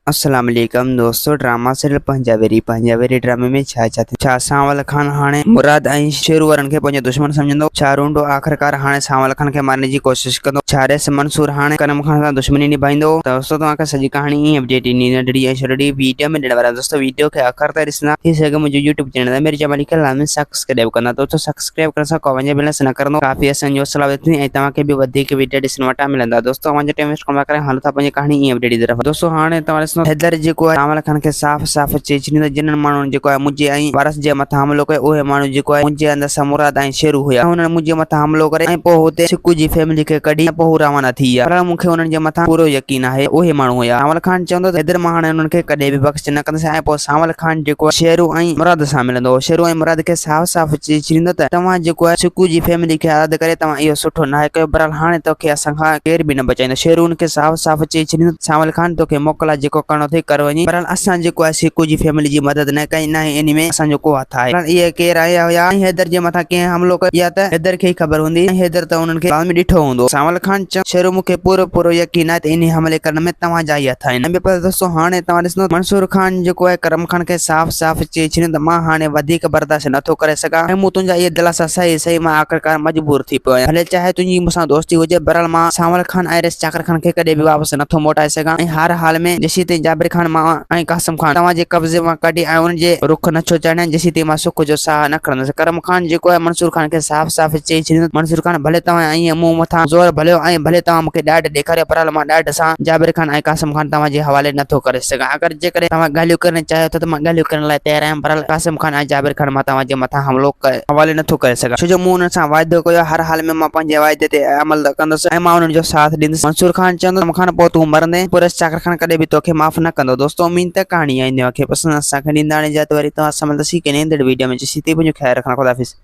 अस्सलाम वालेकुम दोस्तों। ड्रामा सीरियल पंजाबेरी ड्रामे में छा सांवल खान हाणे मुराद ऐं शेरू वारनि खे पंहिंजो दुश्मन सम्झंदो। छा रूंडो आख़िरकार हाणे सांवल खान खे मारने जी कोशिश कंदो। छा रेस मंसूर हाणे करम खान सां दुश्मनी निभाईंदो। दोस्तों तव्हांखे सॼी कहाणी ईअं अपडेट ईंदी नंढड़ी ऐं छोटी वीडियो में ॾियण वारा। दोस्तों वीडियो खे आख़िर ताईं ॾिसंदा थी सघे मुंहिंजो यूट्यूब चैनल है मेरी जमाली खे लाज़मी सब्सक्राइब कंदा। दोस्तों सब्सक्राइब करण सां को वञे बिलस न करंदो। काफ़ी असांजो सलाह थी ऐं तव्हांखे बि वधीक वीडियो ॾिसण वटां मिलंदा। दोस्तों वञे टाइम वेस्ट करण करे हाल था पंहिंजी कहाणी ईअं अपडेट ईंदी रहे। दोस्तों हाणे तव्हां ॾिसंदो हैदर जेको आहे सांवल खान खे साफ़ चई छॾींदो। जिन माण्हुनि जेको आहे मुंहिंजे ऐं वारस जे मथां हमलो कयो उहे माण्हू जेको आहे मुंहिंजे अंदर सां मुराद ऐं शेरू हुया। हुननि मुंहिंजे मथां हमलो करे ऐं पोइ हुते सिकू जी फैमिली खे कढी पोइ रवाना थी विया। पर मूंखे हुननि जे मथां पूरो यकीन आहे उहे माण्हू हुया। सांवल खान चवंदो त हैदर मां हाणे हुननि खे कॾहिं बि बख़्श न कंदुसि। ऐं पोइ सांवल खान जेको शेरू ऐं मुराद सां मिलंदो। शेरू ऐं मुराद खे साफ़ चई छॾींदो त तव्हां जेको आहे सिकू जी फैमिली खे यादि करे तव्हां इहो सुठो न आहे कयो। बहरहाल हाणे तोखे असां खां केर बि न बचाईंदो। शेरू हुनखे साफ़ चई छॾींदो सांवल खान तोखे मोकल आहे जेको करणो अथई कर वञी। बहरहाल असां जेको आहे सिकू जी फैमिली जी मदद न कई न इन में असांजो को हथ आहे। इहे केर आया हुया हैदर जे मथां कंहिं हमलो कयो या त हैदर खे ख़बर हूंदी। हैदर त उन्हनि खे में ॾिठो हूंदो। सांवल खान शेरू मूंखे पूरो यकीन आहे त इन हमले करण में तव्हांजा ई हथ आहिनि। पर दोस्तों हाणे तव्हां ॾिसंदो मंसूर खान जेको आहे करम खान खे साफ़ चई छॾींदो त मां हाणे वधीक बर्दाश्त नथो करे सघां ऐं मूं तुंहिंजा इहे दिल सां सही मां आख़िरकार मजबूर थी पियो आहियां। भले चाहे तुंहिंजी मूंसां दोस्ती हुजे बहरहाल मां सांवल खान ऐं रेस चाकर खान खे कॾहिं बि वापसि नथो मोटाए सघां ऐं हर हाल में जेसीं ताईं जाबिर खान मां ऐं कासिम खान तव्हांजे कब्ज़े मां कढी ऐं उन्हनि जे रुख नथो चढ़ायां जेसीं ताईं मां सुख जो साह न खणंदुसि। करम खान जेको आहे मंसूर खान खे साफ़ चई छॾींदो मंसूर खान भले तव्हां ईअं मूं मथां ज़ोर भलियो ऐं भले तव्हां मूंखे ॾाढ ॾेखारियो पर मां ॾाढ सां जाबिर खान ऐं कासिम खान तव्हांजे हवाले नथो करे सघां। अगरि जेकॾहिं तव्हां ॻाल्हियूं करणु चाहियो त मां ॻाल्हियूं करण लाइ तयारु आहियां। पर कासिम खान ऐं जाबिर खान मां तव्हांजे मथां हमलो हवाले नथो करे सघां छो जो मूं हुननि सां वाइदो कयो। हर हाल में मां पंहिंजे वाइदे ते अमल कंदुसि ऐं मां हुननि जो साथ ॾींदुसि। मंसूर खान चवंदो मूंखां पोइ तूं मरंदे पोइ चाकर खान कॾहिं बि तोखे माफ़ न कंदो। दोस्तों उम्मीद त कहाणी आई खे पसंदि असांखे ॾींदा हाणे जात वरी तव्हां सां मिलंदासीं कंहिं ईंदड़ वीडियो में। जेसीं ताईं पंहिंजो ख़्यालु रखना। खुदा हाफ़िज़।